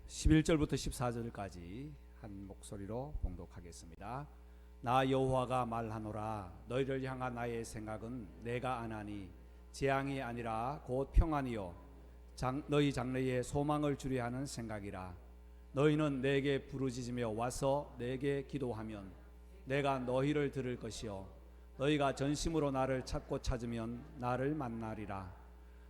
11절부터 14절까지 한 목소리로 봉독하겠습니다. 나 여호와가 말하노라. 너희를 향한 나의 생각은 내가 아나니 재앙이 아니라 곧 평안이요 너희 장래에 소망을 주려 하는 생각이라. 너희는 내게 부르짖으며 와서 내게 기도하면 내가 너희를 들을 것이요 너희가 전심으로 나를 찾고 찾으면 나를 만나리라.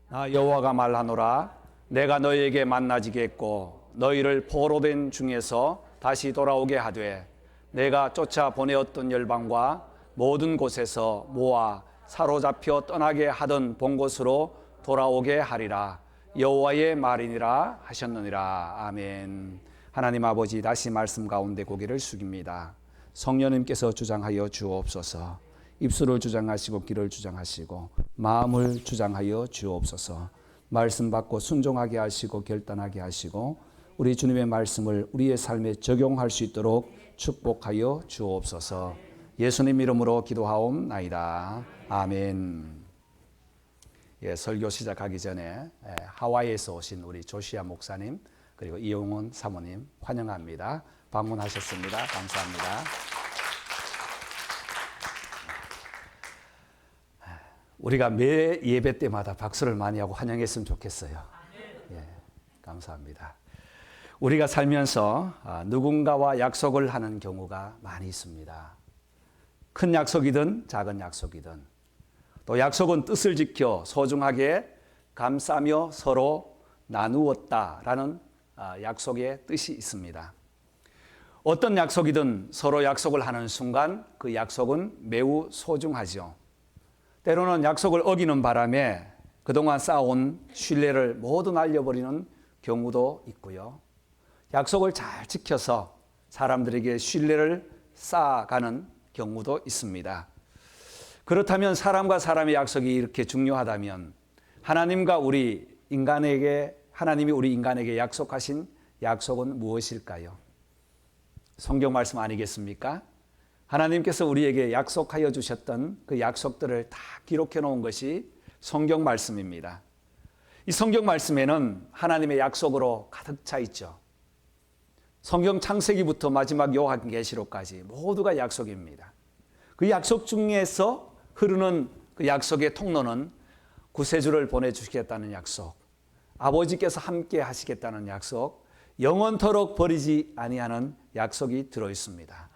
나 여호와가 말하노라. 내가 너희에게 만나지겠고 너희를 포로된 중에서 다시 돌아오게 하되 내가 쫓아 보내었던 열방과 모든 곳에서 모아 사로잡혀 떠나게 하던 본 곳으로 돌아오게 하리라. 여호와의 말이니라 하셨느니라. 아멘. 하나님 아버지, 다시 말씀 가운데 고개를 숙입니다. 성령님께서 주장하여 주옵소서. 입술을 주장하시고 귀를 주장하시고 마음을 주장하여 주옵소서. 말씀 받고 순종하게 하시고 결단하게 하시고 우리 주님의 말씀을 우리의 삶에 적용할 수 있도록 축복하여 주옵소서. 예수님 이름으로 기도하옵나이다. 아멘. 설교 시작하기 전에 하와이에서 오신 우리 조시아 목사님 그리고 이용훈 사모님 환영합니다. 방문하셨습니다. 감사합니다. 우리가 매 예배 때마다 박수를 많이 하고 환영했으면 좋겠어요. 감사합니다. 우리가 살면서 누군가와 약속을 하는 경우가 많이 있습니다. 큰 약속이든 작은 약속이든 또 약속은 뜻을 지켜 소중하게 감싸며 서로 나누었다라는 약속의 뜻이 있습니다. 어떤 약속이든 서로 약속을 하는 순간 그 약속은 매우 소중하죠. 때로는 약속을 어기는 바람에 그동안 쌓아온 신뢰를 모두 날려버리는 경우도 있고요. 약속을 잘 지켜서 사람들에게 신뢰를 쌓아가는 경우도 있습니다. 그렇다면 사람과 사람의 약속이 이렇게 중요하다면 하나님이 우리 인간에게 약속하신 약속은 무엇일까요? 성경 말씀 아니겠습니까? 하나님께서 우리에게 약속하여 주셨던 그 약속들을 다 기록해 놓은 것이 성경 말씀입니다. 이 성경 말씀에는 하나님의 약속으로 가득 차 있죠. 성경 창세기부터 마지막 요한계시록까지 모두가 약속입니다. 그 약속 중에서 흐르는 그 약속의 통로는 구세주를 보내주시겠다는 약속, 아버지께서 함께 하시겠다는 약속, 영원토록 버리지 아니하는 약속이 들어있습니다.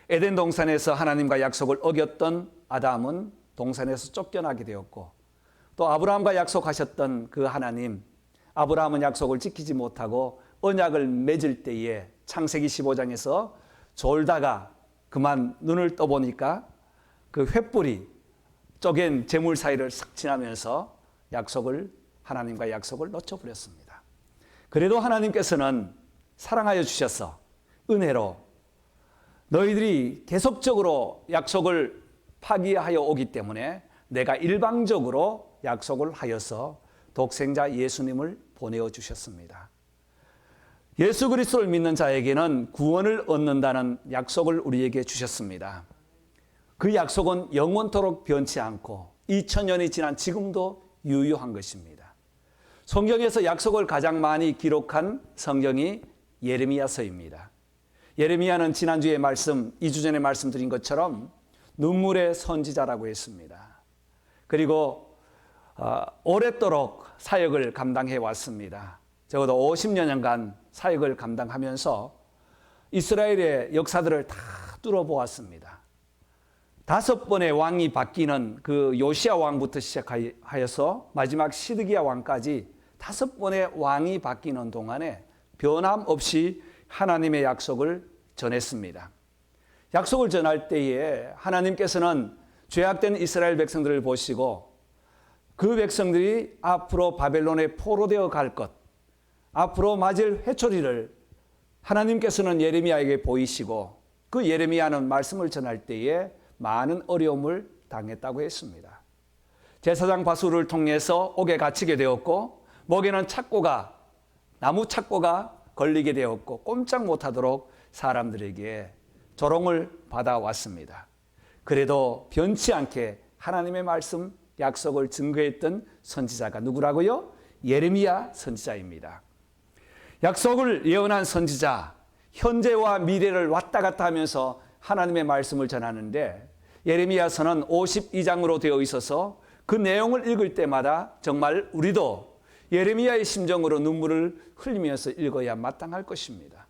에덴 동산에서 하나님과 약속을 어겼던 아담은 동산에서 쫓겨나게 되었고 또 아브라함과 약속하셨던 그 하나님, 아브라함은 약속을 지키지 못하고 언약을 맺을 때에 창세기 15장에서 졸다가 그만 눈을 떠보니까 그 횃불이 쪼갠 재물 사이를 싹 지나면서 하나님과 약속을 놓쳐버렸습니다. 그래도 하나님께서는 사랑하여 주셔서 은혜로 너희들이 계속적으로 약속을 파기하여 오기 때문에 내가 일방적으로 약속을 하여서 독생자 예수님을 보내어 주셨습니다. 예수 그리스도를 믿는 자에게는 구원을 얻는다는 약속을 우리에게 주셨습니다. 그 약속은 영원토록 변치 않고 2000년이 지난 지금도 유효한 것입니다. 성경에서 약속을 가장 많이 기록한 성경이 예레미야서입니다. 예레미야는 지난주에 2주 전에 말씀드린 것처럼 눈물의 선지자라고 했습니다. 그리고 오랫도록 사역을 감당해 왔습니다. 적어도 50여년간 사역을 감당하면서 이스라엘의 역사들을 다 뚫어보았습니다. 5번의 왕이 바뀌는 그 요시야 왕부터 시작하여서 마지막 시드기야 왕까지 5번의 왕이 바뀌는 동안에 변함없이 하나님의 약속을 전했습니다. 약속을 전할 때에 하나님께서는 죄악된 이스라엘 백성들을 보시고 그 백성들이 앞으로 바벨론에 포로되어 갈 것, 앞으로 맞을 회초리를 하나님께서는 예레미야에게 보이시고 그 예레미야는 말씀을 전할 때에 많은 어려움을 당했다고 했습니다. 제사장 바수를 통해서 옥에 갇히게 되었고 목에는 나무 착고가 걸리게 되었고 꼼짝 못하도록 사람들에게 조롱을 받아왔습니다. 그래도 변치 않게 하나님의 말씀 약속을 증거했던 선지자가 누구라고요? 예레미야 선지자입니다. 약속을 예언한 선지자, 현재와 미래를 왔다 갔다 하면서 하나님의 말씀을 전하는데 예레미야서는 52장으로 되어 있어서 그 내용을 읽을 때마다 정말 우리도 예레미야의 심정으로 눈물을 흘리면서 읽어야 마땅할 것입니다.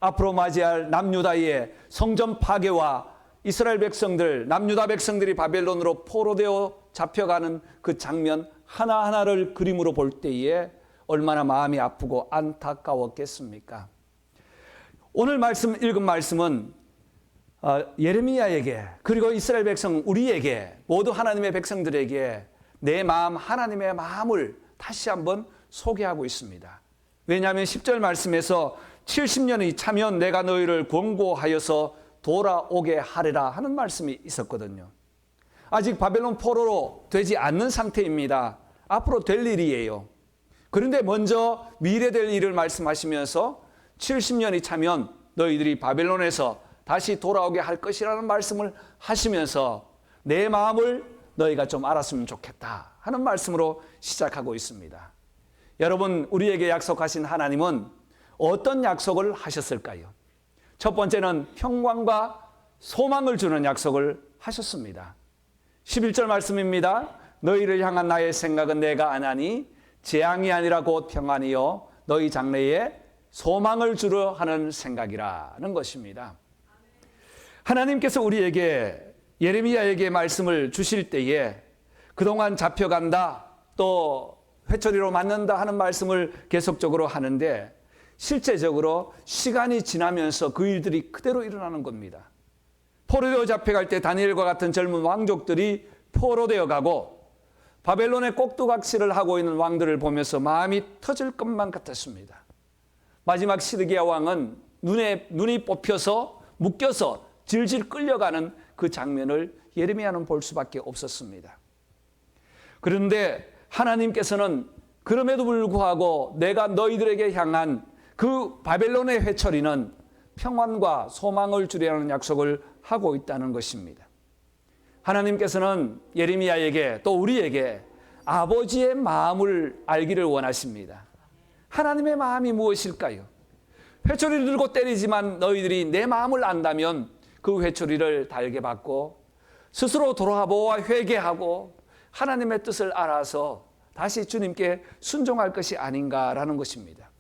앞으로 맞이할 남유다의 성전 파괴와 이스라엘 백성들, 남유다 백성들이 바벨론으로 포로되어 잡혀가는 그 장면 하나하나를 그림으로 볼 때에 얼마나 마음이 아프고 안타까웠겠습니까? 오늘 읽은 말씀은 예레미야에게 그리고 이스라엘 백성 우리에게 모두 하나님의 백성들에게 내 마음 하나님의 마음을 다시 한번 소개하고 있습니다. 왜냐하면 10절 말씀에서 70년이 차면 내가 너희를 권고하여서 돌아오게 하리라 하는 말씀이 있었거든요. 아직 바벨론 포로로 되지 않는 상태입니다. 앞으로 될 일이에요. 그런데 먼저 미래될 일을 말씀하시면서 70년이 차면 너희들이 바벨론에서 다시 돌아오게 할 것이라는 말씀을 하시면서 내 마음을 너희가 좀 알았으면 좋겠다 하는 말씀으로 시작하고 있습니다. 여러분, 우리에게 약속하신 하나님은 어떤 약속을 하셨을까요? 첫 번째는 평강과 소망을 주는 약속을 하셨습니다. 11절 말씀입니다. 너희를 향한 나의 생각은 내가 아나니 재앙이 아니라 곧 평안이요 너희 장래에 소망을 주려 하는 생각이라는 것입니다. 하나님께서 우리에게 예레미야에게 말씀을 주실 때에 그동안 잡혀간다 또 회초리로 맞는다 하는 말씀을 계속적으로 하는데 실제적으로 시간이 지나면서 그 일들이 그대로 일어나는 겁니다. 포로되어 잡혀갈 때 다니엘과 같은 젊은 왕족들이 포로되어 가고 바벨론의 꼭두각시를 하고 있는 왕들을 보면서 마음이 터질 것만 같았습니다. 마지막 시드기야 왕은 눈이 뽑혀서 묶여서 질질 끌려가는 그 장면을 예레미야는 볼 수밖에 없었습니다. 그런데 하나님께서는 그럼에도 불구하고 내가 너희들에게 향한 그 바벨론의 회초리는 평안과 소망을 주려는 약속을 하고 있다는 것입니다. 하나님께서는 예레미야에게 또 우리에게 아버지의 마음을 알기를 원하십니다. 하나님의 마음이 무엇일까요? 회초리를 들고 때리지만 너희들이 내 마음을 안다면 그 회초리를 달게 받고 스스로 돌아보아 회개하고 하나님의 뜻을 알아서 다시 주님께 순종할 것이 아닌가라는 것입니다.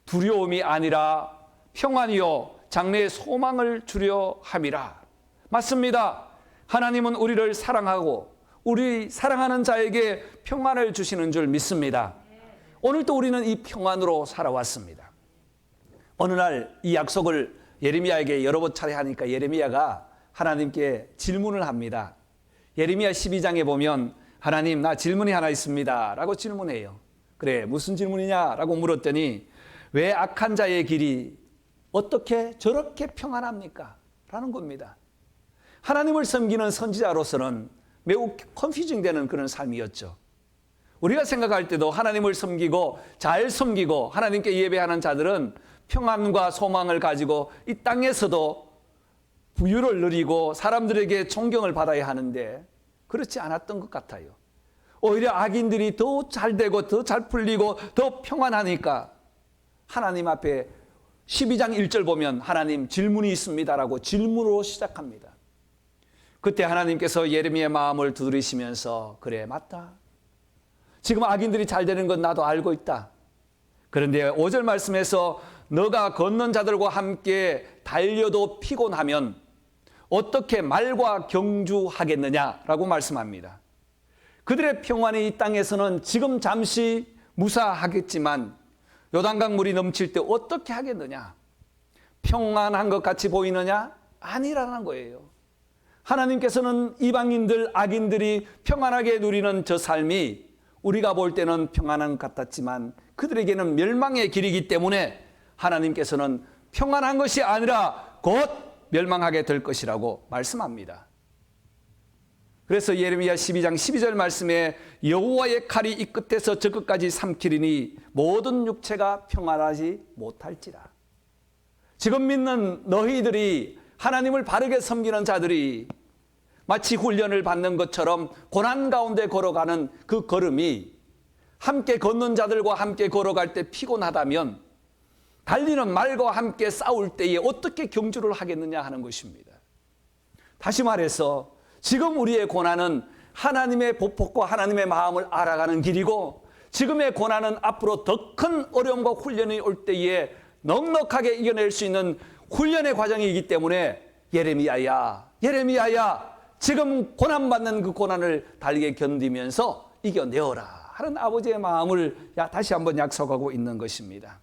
두려움이 아니라 평안이요 장래의 소망을 주려 함이라. 맞습니다. 하나님은 우리를 사랑하고 우리 사랑하는 자에게 평안을 주시는 줄 믿습니다. 오늘도 우리는 이 평안으로 살아왔습니다. 어느 날 이 약속을 예레미야에게 여러 차례 하니까 예레미야가 하나님께 질문을 합니다. 예레미야 12장에 보면 하나님 나 질문이 하나 있습니다 라고 질문해요. 그래 무슨 질문이냐 라고 물었더니 왜 악한 자의 길이 어떻게 저렇게 평안합니까? 라는 겁니다. 하나님을 섬기는 선지자로서는 매우 컨퓨징되는 그런 삶이었죠. 우리가 생각할 때도 하나님을 섬기고 잘 섬기고 하나님께 예배하는 자들은 평안과 소망을 가지고 이 땅에서도 부유를 누리고 사람들에게 존경을 받아야 하는데 그렇지 않았던 것 같아요. 오히려 악인들이 더 잘 되고 더 잘 풀리고 더 평안하니까 하나님 앞에 12장 1절 보면 하나님 질문이 있습니다라고 질문으로 시작합니다. 그때 하나님께서 예레미야의 마음을 두드리시면서 그래 맞다. 지금 악인들이 잘 되는 건 나도 알고 있다. 그런데 5절 말씀에서 너가 걷는 자들과 함께 달려도 피곤하면 어떻게 말과 경주하겠느냐라고 말씀합니다. 그들의 평안이 이 땅에서는 지금 잠시 무사하겠지만 요단강 물이 넘칠 때 어떻게 하겠느냐? 평안한 것 같이 보이느냐? 아니라는 거예요. 하나님께서는 이방인들, 악인들이 평안하게 누리는 저 삶이 우리가 볼 때는 평안한 것 같았지만 그들에게는 멸망의 길이기 때문에 하나님께서는 평안한 것이 아니라 곧 멸망하게 될 것이라고 말씀합니다. 그래서 예레미야 12장 12절 말씀에 여호와의 칼이 이 끝에서 저 끝까지 삼키리니 모든 육체가 평안하지 못할지라. 지금 믿는 너희들이 하나님을 바르게 섬기는 자들이 마치 훈련을 받는 것처럼 고난 가운데 걸어가는 그 걸음이 함께 걷는 자들과 함께 걸어갈 때 피곤하다면 달리는 말과 함께 싸울 때에 어떻게 경주를 하겠느냐 하는 것입니다. 다시 말해서 지금 우리의 고난은 하나님의 보폭과 하나님의 마음을 알아가는 길이고, 지금의 고난은 앞으로 더 큰 어려움과 훈련이 올 때에 넉넉하게 이겨낼 수 있는 훈련의 과정이기 때문에 예레미야야 지금 고난받는 그 고난을 달리게 견디면서 이겨내어라 하는 아버지의 마음을 다시 한번 약속하고 있는 것입니다.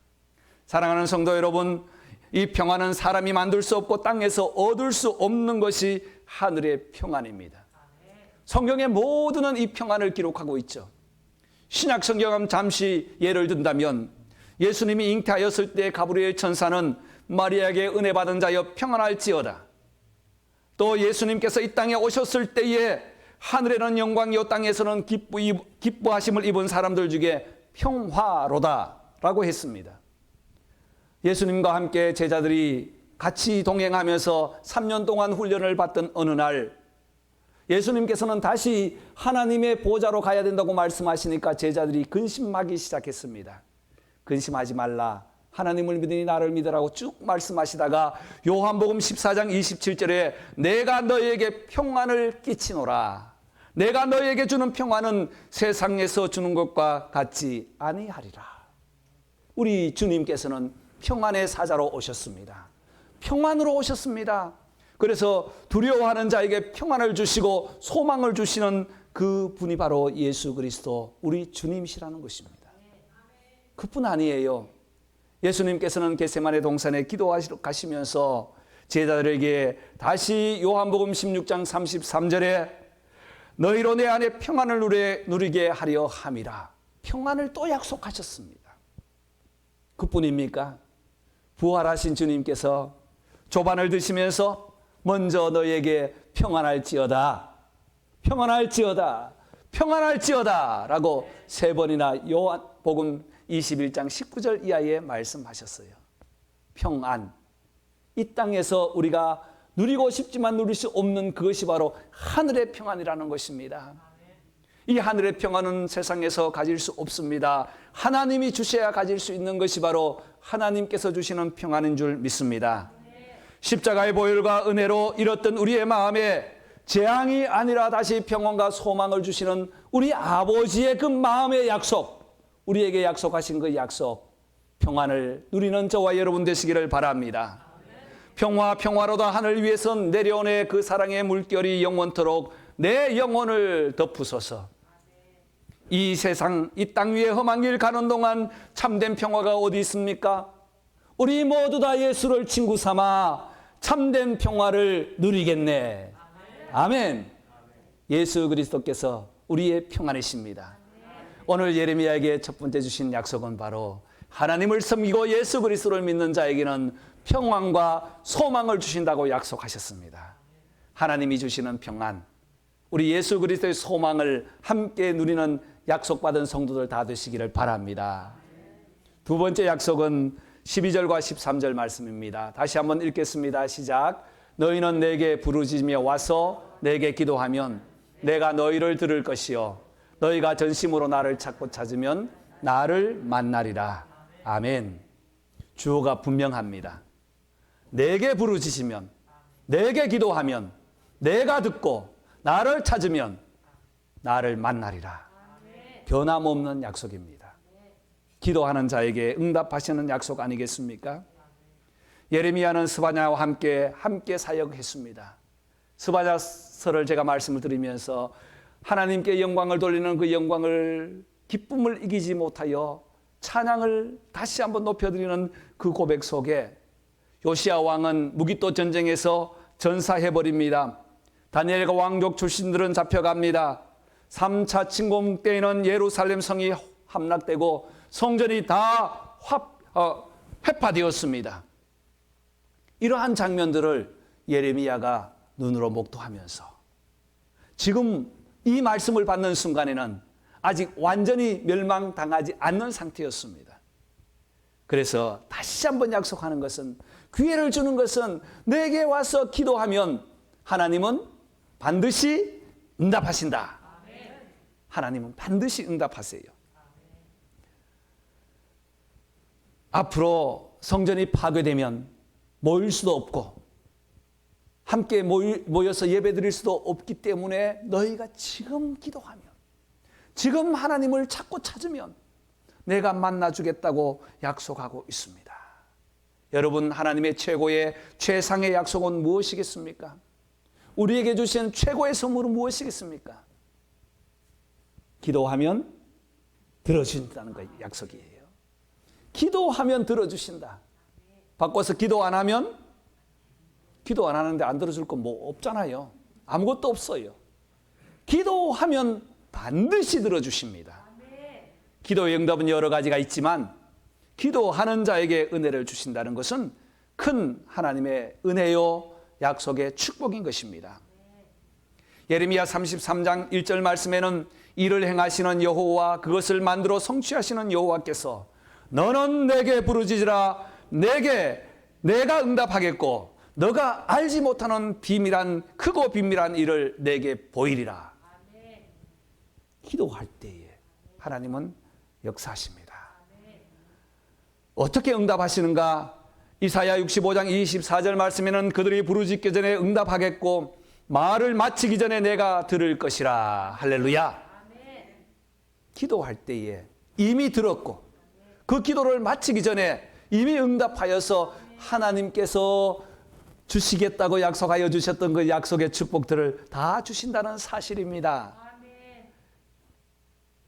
사랑하는 성도 여러분, 이 평안은 사람이 만들 수 없고 땅에서 얻을 수 없는 것이 하늘의 평안입니다. 성경의 모두는 이 평안을 기록하고 있죠. 신약 성경은 잠시 예를 든다면 예수님이 잉태하였을 때 가브리엘 천사는 마리아에게 은혜 받은 자여 평안할지어다. 또 예수님께서 이 땅에 오셨을 때에 하늘에는 영광이요 땅에서는 기뻐하심을 입은 사람들 중에 평화로다 라고 했습니다. 예수님과 함께 제자들이 같이 동행하면서 3년 동안 훈련을 받던 어느 날 예수님께서는 다시 하나님의 보좌로 가야 된다고 말씀하시니까 제자들이 근심하기 시작했습니다. 근심하지 말라, 하나님을 믿으니 나를 믿으라고 쭉 말씀하시다가 요한복음 14장 27절에 내가 너희에게 평안을 끼치노라, 내가 너희에게 주는 평안은 세상에서 주는 것과 같지 아니하리라. 우리 주님께서는 평안의 사자로 오셨습니다. 평안으로 오셨습니다. 그래서 두려워하는 자에게 평안을 주시고 소망을 주시는 그 분이 바로 예수 그리스도 우리 주님이시라는 것입니다. 그뿐 아니에요. 예수님께서는 겟세마네 동산에 기도하시러 가시면서 제자들에게 다시 요한복음 16장 33절에 너희로 내 안에 평안을 누리게 하려 함이라. 평안을 또 약속하셨습니다. 그뿐입니까? 부활하신 주님께서 조반을 드시면서 먼저 너희에게 평안할지어다, 평안할지어다, 평안할지어다 라고 3번이나 요한복음 21장 19절 이하에 말씀하셨어요. 평안, 이 땅에서 우리가 누리고 싶지만 누릴 수 없는 그것이 바로 하늘의 평안이라는 것입니다. 이 하늘의 평안은 세상에서 가질 수 없습니다. 하나님이 주셔야 가질 수 있는 것이 바로 하나님께서 주시는 평안인 줄 믿습니다. 십자가의 보혈과 은혜로 잃었던 우리의 마음에 재앙이 아니라 다시 평안과 소망을 주시는 우리 아버지의 그 마음의 약속, 우리에게 약속하신 그 약속, 평안을 누리는 저와 여러분 되시기를 바랍니다. 평화로다 하늘 위에선 내려오네 그 사랑의 물결이 영원토록 내 영혼을 덮으소서. 이 세상, 이 땅 위에 험한 길 가는 동안 참된 평화가 어디 있습니까? 우리 모두 다 예수를 친구 삼아 참된 평화를 누리겠네. 아멘. 예수 그리스도께서 우리의 평안이십니다. 오늘 예레미야에게 첫 번째 주신 약속은 바로 하나님을 섬기고 예수 그리스도를 믿는 자에게는 평안과 소망을 주신다고 약속하셨습니다. 하나님이 주시는 평안, 우리 예수 그리스도의 소망을 함께 누리는 약속받은 성도들 다 되시기를 바랍니다. 두 번째 약속은 12절과 13절 말씀입니다. 다시 한번 읽겠습니다. 시작. 너희는 내게 부르짖으며 와서 내게 기도하면 내가 너희를 들을 것이요 너희가 전심으로 나를 찾고 찾으면 나를 만나리라. 아멘. 주어가 분명합니다. 내게 부르짖으면, 내게 기도하면, 내가 듣고 나를 찾으면 나를 만나리라. 변함없는 약속입니다. 기도하는 자에게 응답하시는 약속 아니겠습니까? 예레미야는 스바냐와 함께 사역했습니다. 스바냐서를 제가 말씀을 드리면서 하나님께 영광을 돌리는 그 영광을, 기쁨을 이기지 못하여 찬양을 다시 한번 높여드리는 그 고백 속에 요시야 왕은 무기토 전쟁에서 전사해버립니다. 다니엘과 왕족 출신들은 잡혀갑니다. 3차 침공 때에는 예루살렘 성이 함락되고 성전이 다 회파되었습니다. 이러한 장면들을 예레미야가 눈으로 목도하면서 지금 이 말씀을 받는 순간에는 아직 완전히 멸망당하지 않는 상태였습니다. 그래서 다시 한번 약속하는 것은, 기회를 주는 것은 내게 와서 기도하면 하나님은 반드시 응답하신다. 하나님은 반드시 응답하세요. 앞으로 성전이 파괴되면 모일 수도 없고 함께 모여서 예배드릴 수도 없기 때문에 너희가 지금 기도하면, 지금 하나님을 찾고 찾으면 내가 만나주겠다고 약속하고 있습니다. 여러분, 하나님의 최고의 최상의 약속은 무엇이겠습니까? 우리에게 주신 최고의 선물은 무엇이겠습니까? 기도하면 들어주신다는 거 약속이에요. 기도하면 들어주신다. 바꿔서 기도 안 하면, 기도 안 하는데 안 들어줄 건 뭐 없잖아요. 아무것도 없어요. 기도하면 반드시 들어주십니다. 기도의 응답은 여러 가지가 있지만 기도하는 자에게 은혜를 주신다는 것은 큰 하나님의 은혜요 약속의 축복인 것입니다. 예레미야 33장 1절 말씀에는 이를 행하시는 여호와, 그것을 만들어 성취하시는 여호와께서 너는 내게 부르짖으라, 내가 응답하겠고 너가 알지 못하는 크고 비밀한 일을 내게 보이리라. 기도할 때에 하나님은 역사하십니다. 어떻게 응답하시는가? 이사야 65장 24절 말씀에는 그들이 부르짖기 전에 응답하겠고 말을 마치기 전에 내가 들을 것이라. 할렐루야. 기도할 때에 이미 들었고 그 기도를 마치기 전에 이미 응답하여서 하나님께서 주시겠다고 약속하여 주셨던 그 약속의 축복들을 다 주신다는 사실입니다.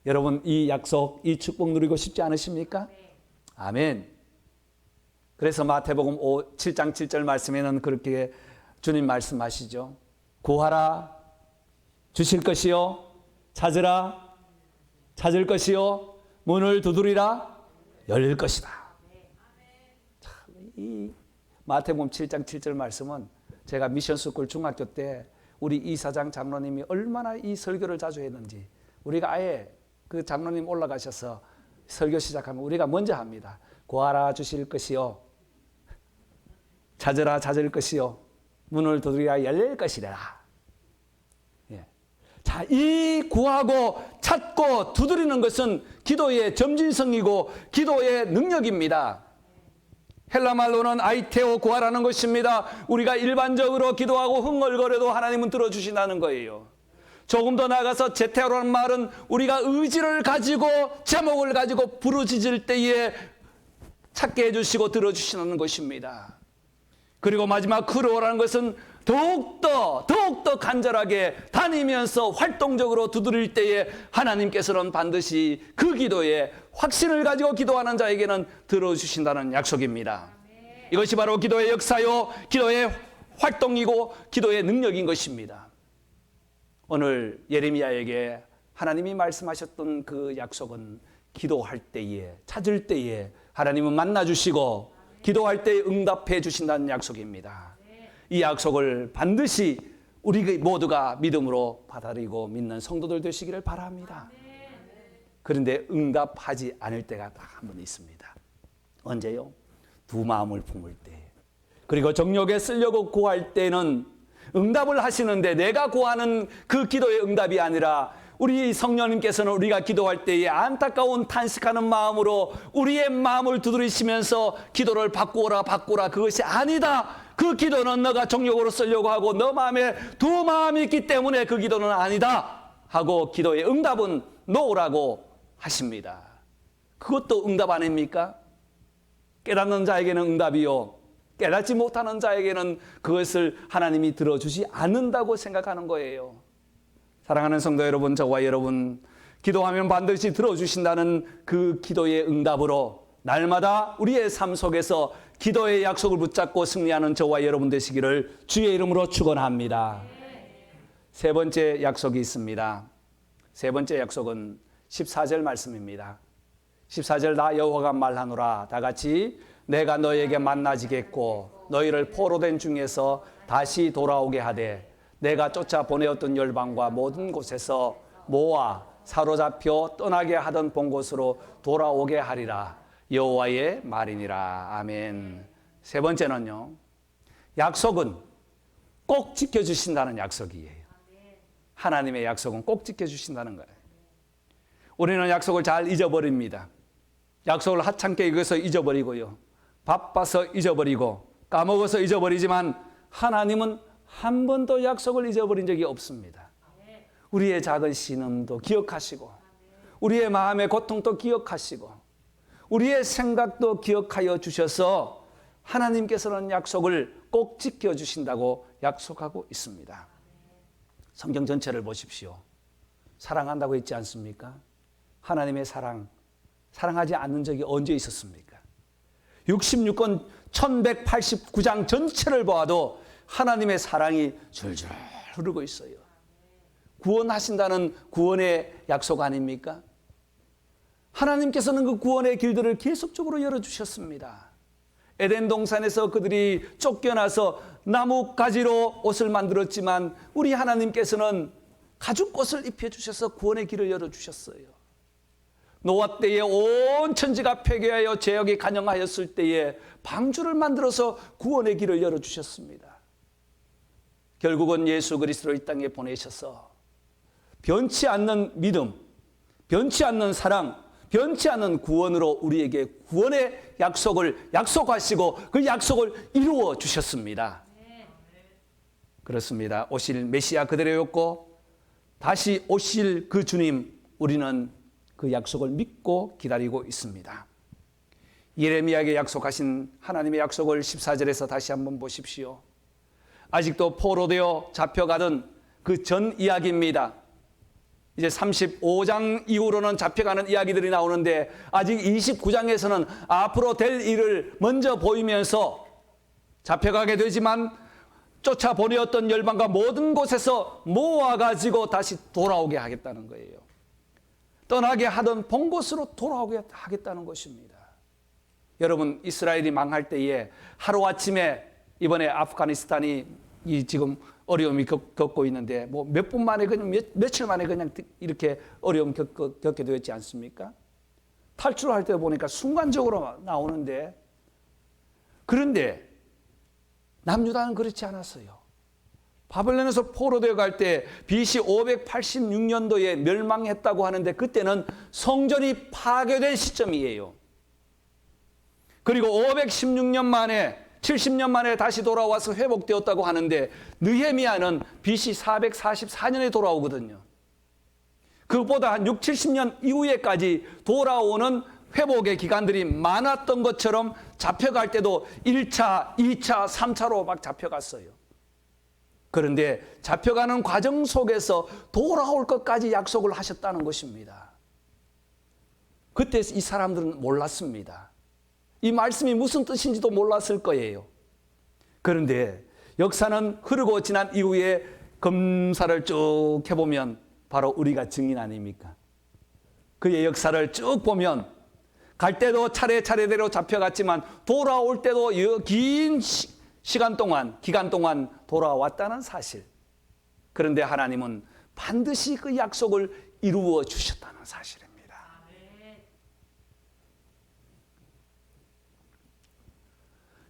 여러분, 이 약속, 이 축복 누리고 싶지 않으십니까? 아멘. 그래서 마태복음 7장 7절 말씀에는 그렇게 주님 말씀하시죠. 구하라, 주실 것이요. 찾으라, 찾을 것이요. 문을 두드리라, 열릴 것이다. 참, 이 마태복음 7장 7절 말씀은 제가 미션스쿨 중학교 때 우리 이사장 장로님이 얼마나 이 설교를 자주 했는지, 우리가 아예 그 장로님 올라가셔서 설교 시작하면 우리가 먼저 합니다. 구하라, 주실 것이요. 찾으라, 찾을 것이요. 문을 두드리라, 열릴 것이라. 예. 자, 이 구하고 찾고 두드리는 것은 기도의 점진성이고 기도의 능력입니다. 헬라 말로는 아이테오, 구하라는 것입니다. 우리가 일반적으로 기도하고 흥얼거려도 하나님은 들어주신다는 거예요. 조금 더 나아가서 제테오라는 말은 우리가 의지를 가지고 제목을 가지고 부르짖을 때에 찾게 해주시고 들어주시는 것입니다. 그리고 마지막 크로라는 것은 더욱더 간절하게 다니면서 활동적으로 두드릴 때에 하나님께서는 반드시 그 기도에 확신을 가지고 기도하는 자에게는 들어주신다는 약속입니다. 이것이 바로 기도의 역사요, 기도의 활동이고 기도의 능력인 것입니다. 오늘 예레미야에게 하나님이 말씀하셨던 그 약속은 기도할 때에, 찾을 때에 하나님은 만나주시고 기도할 때에 응답해 주신다는 약속입니다. 이 약속을 반드시 우리 모두가 믿음으로 받아들이고 믿는 성도들 되시기를 바랍니다. 그런데 응답하지 않을 때가 딱 한 번 있습니다. 언제요? 두 마음을 품을 때. 그리고 정욕에 쓰려고 구할 때는 응답을 하시는데 내가 구하는 그 기도의 응답이 아니라 우리 성령님께서는 우리가 기도할 때에 안타까운 탄식하는 마음으로 우리의 마음을 두드리시면서 기도를 바꾸라 그것이 아니다. 그 기도는 너가 정욕으로 쓰려고 하고 너 마음에 두 마음이 있기 때문에 그 기도는 아니다 하고 기도의 응답은 놓으라고 하십니다. 그것도 응답 아닙니까? 깨닫는 자에게는 응답이요, 깨닫지 못하는 자에게는 그것을 하나님이 들어주지 않는다고 생각하는 거예요. 사랑하는 성도 여러분, 저와 여러분, 기도하면 반드시 들어주신다는 그 기도의 응답으로 날마다 우리의 삶 속에서 기도의 약속을 붙잡고 승리하는 저와 여러분 되시기를 주의 이름으로 축원합니다. 세 번째 약속이 있습니다. 세 번째 약속은 14절 말씀입니다. 14절 나 여호와가 말하노라. 다 같이 내가 너에게 만나지겠고 너희를 포로된 중에서 다시 돌아오게 하되 내가 쫓아 보내었던 열방과 모든 곳에서 모아 사로잡혀 떠나게 하던 본 곳으로 돌아오게 하리라. 여호와의 말이니라. 아멘. 세 번째는요, 약속은 꼭 지켜주신다는 약속이에요. 하나님의 약속은 꼭 지켜주신다는 거예요. 우리는 약속을 잘 잊어버립니다. 약속을 하찮게 여기서 잊어버리고요, 바빠서 잊어버리고 까먹어서 잊어버리지만 하나님은 한 번도 약속을 잊어버린 적이 없습니다. 우리의 작은 신음도 기억하시고 우리의 마음의 고통도 기억하시고 우리의 생각도 기억하여 주셔서 하나님께서는 약속을 꼭 지켜주신다고 약속하고 있습니다. 성경 전체를 보십시오. 사랑한다고 했지 않습니까? 하나님의 사랑하지 않는 적이 언제 있었습니까? 66권 1189장 전체를 보아도 하나님의 사랑이 줄줄 흐르고 있어요. 구원하신다는 구원의 약속 아닙니까? 하나님께서는 그 구원의 길들을 계속적으로 열어주셨습니다. 에덴 동산에서 그들이 쫓겨나서 나뭇가지로 옷을 만들었지만 우리 하나님께서는 가죽옷을 입혀주셔서 구원의 길을 열어주셨어요. 노아 때에 온 천지가 폐괴하여 죄악이 간영하였을 때에 방주를 만들어서 구원의 길을 열어주셨습니다. 결국은 예수 그리스도를 이 땅에 보내셔서 변치 않는 믿음, 변치 않는 사랑, 변치 않는 구원으로 우리에게 구원의 약속을 약속하시고 그 약속을 이루어 주셨습니다. 그렇습니다. 오실 메시아 그대로였고 다시 오실 그 주님 우리는 그 약속을 믿고 기다리고 있습니다. 예레미야에게 약속하신 하나님의 약속을 14절에서 다시 한번 보십시오. 아직도 포로되어 잡혀가던 그 전 이야기입니다. 이제 35장 이후로는 잡혀가는 이야기들이 나오는데 아직 29장에서는 앞으로 될 일을 먼저 보이면서 잡혀가게 되지만 쫓아보내었던 열방과 모든 곳에서 모아가지고 다시 돌아오게 하겠다는 거예요. 떠나게 하던 본 곳으로 돌아오게 하겠다는 것입니다. 여러분 이스라엘이 망할 때에 하루아침에 이번에 아프가니스탄이 지금 어려움이 겪고 있는데 뭐 몇 분 만에 그냥 며칠 만에 그냥 이렇게 어려움 겪게 되었지 않습니까? 탈출할 때 보니까 순간적으로 나오는데 그런데 남유다는 그렇지 않았어요. 바벨론에서 포로되어 갈 때 BC 586년도에 멸망했다고 하는데 그때는 성전이 파괴된 시점이에요. 그리고 516년 만에 70년 만에 다시 돌아와서 회복되었다고 하는데 느헤미야는 BC 444년에 돌아오거든요. 그것보다 한 6, 70년 이후에까지 돌아오는 회복의 기간들이 많았던 것처럼 잡혀갈 때도 1차, 2차, 3차로 막 잡혀갔어요. 그런데 잡혀가는 과정 속에서 돌아올 것까지 약속을 하셨다는 것입니다. 그때 이 사람들은 몰랐습니다. 이 말씀이 무슨 뜻인지도 몰랐을 거예요. 그런데 역사는 흐르고 지난 이후에 검사를 쭉 해보면 바로 우리가 증인 아닙니까? 그의 역사를 쭉 보면 갈 때도 차례차례대로 잡혀갔지만 돌아올 때도 긴 기간 동안 돌아왔다는 사실. 그런데 하나님은 반드시 그 약속을 이루어 주셨다는 사실입니다.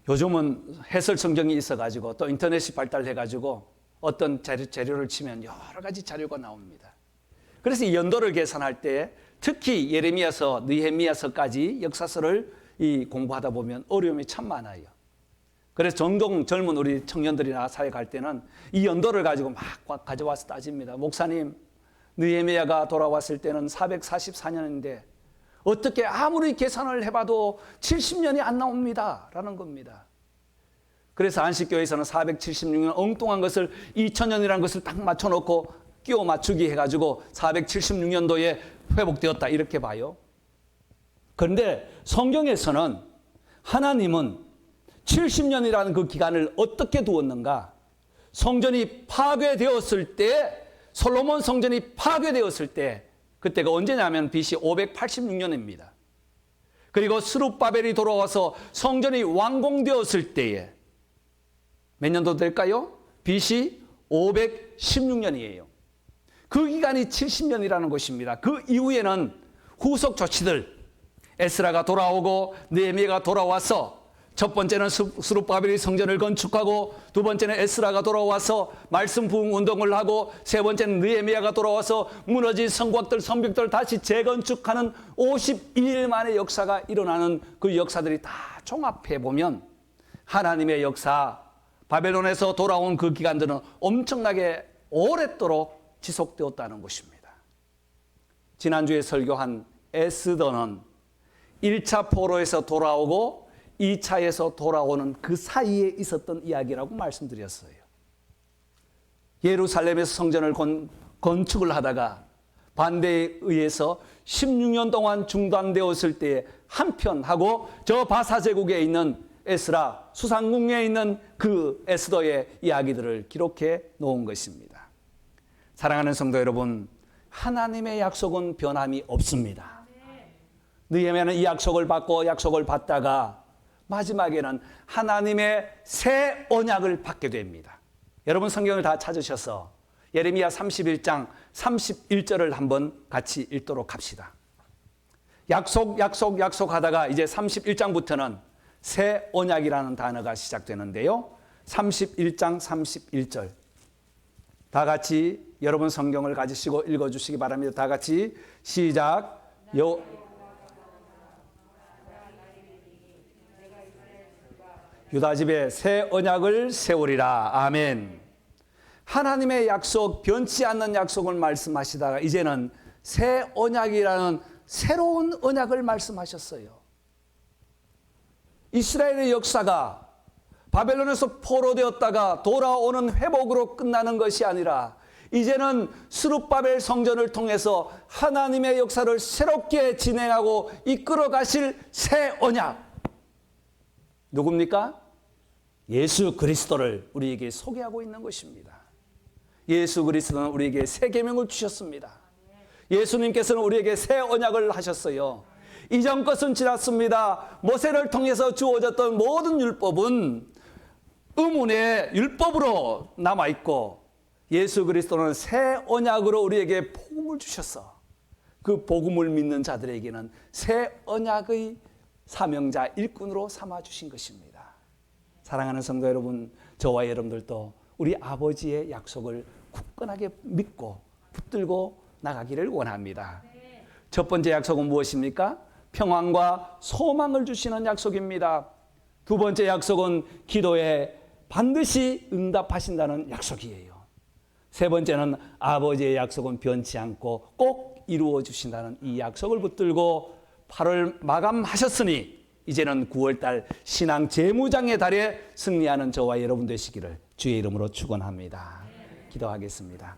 요즘은 해설 성경이 있어가지고 또 인터넷이 발달해가지고 어떤 재료를 치면 여러 가지 자료가 나옵니다. 그래서 이 연도를 계산할 때 특히 예레미야서, 느헤미야서까지 역사서를 공부하다 보면 어려움이 참 많아요. 그래서 전동 젊은 우리 청년들이나 사회 갈 때는 이 연도를 가지고 막 가져와서 따집니다. 목사님, 느헤미야가 돌아왔을 때는 444년인데 어떻게 아무리 계산을 해봐도 70년이 안 나옵니다. 라는 겁니다. 그래서 안식교회에서는 476년 엉뚱한 것을 2000년이라는 것을 딱 맞춰놓고 끼워 맞추기 해가지고 476년도에 회복되었다 이렇게 봐요. 그런데 성경에서는 하나님은 70년이라는 그 기간을 어떻게 두었는가? 성전이 파괴되었을 때, 솔로몬 성전이 파괴되었을 때 그때가 언제냐면 BC 586년입니다. 그리고 스룹바벨이 돌아와서 성전이 완공되었을 때에 몇 년도 될까요? BC 516년이에요. 그 기간이 70년이라는 것입니다. 그 이후에는 후속 조치들, 에스라가 돌아오고 느헤미야가 돌아와서 첫 번째는 스룹바벨이 성전을 건축하고, 두 번째는 에스라가 돌아와서 말씀 부흥 운동을 하고, 세 번째는 느헤미야가 돌아와서 무너진 성곽들, 성벽들 다시 재건축하는 52일 만의 역사가 일어나는 그 역사들이 다 종합해 보면 하나님의 역사, 바벨론에서 돌아온 그 기간들은 엄청나게 오랫도록 지속되었다는 것입니다. 지난주에 설교한 에스더는 1차 포로에서 돌아오고 2차에서 돌아오는 그 사이에 있었던 이야기라고 말씀드렸어요. 예루살렘에서 성전을 건축을 하다가 반대에 의해서 16년 동안 중단되었을 때에 한편하고, 저 바사 제국에 있는 에스라, 수상궁에 있는 그 에스더의 이야기들을 기록해 놓은 것입니다. 사랑하는 성도 여러분, 하나님의 약속은 변함이 없습니다. 느헤미야는 이 약속을 받고 약속을 받다가 마지막에는 하나님의 새 언약을 받게 됩니다. 여러분 성경을 다 찾으셔서 예레미야 31장 31절을 한번 같이 읽도록 합시다. 약속하다가 이제 31장부터는 새 언약이라는 단어가 시작되는데요. 31장 31절. 다 같이 여러분 성경을 가지시고 읽어주시기 바랍니다. 다 같이 시작. 유다 집에 새 언약을 세우리라. 아멘. 하나님의 약속, 변치 않는 약속을 말씀하시다가 이제는 새 언약이라는 새로운 언약을 말씀하셨어요. 이스라엘의 역사가 바벨론에서 포로되었다가 돌아오는 회복으로 끝나는 것이 아니라 이제는 스룹바벨 성전을 통해서 하나님의 역사를 새롭게 진행하고 이끌어 가실 새 언약. 누굽니까? 예수 그리스도를 우리에게 소개하고 있는 것입니다. 예수 그리스도는 우리에게 새 계명을 주셨습니다. 예수님께서는 우리에게 새 언약을 하셨어요. 이전 것은 지났습니다. 모세를 통해서 주어졌던 모든 율법은 의문의 율법으로 남아있고, 예수 그리스도는 새 언약으로 우리에게 복음을 주셨어. 그 복음을 믿는 자들에게는 새 언약의 사명자 일꾼으로 삼아주신 것입니다. 사랑하는 성도 여러분, 저와 여러분들도 우리 아버지의 약속을 굳건하게 믿고 붙들고 나가기를 원합니다. 첫 번째 약속은 무엇입니까? 평안과 소망을 주시는 약속입니다. 두 번째 약속은 기도에 반드시 응답하신다는 약속이에요. 세 번째는 아버지의 약속은 변치 않고 꼭 이루어 주신다는 이 약속을 붙들고 8월 마감하셨으니 이제는 9월달 신앙 재무장의 달에 승리하는 저와 여러분 되시기를 주의 이름으로 축원합니다. 기도하겠습니다.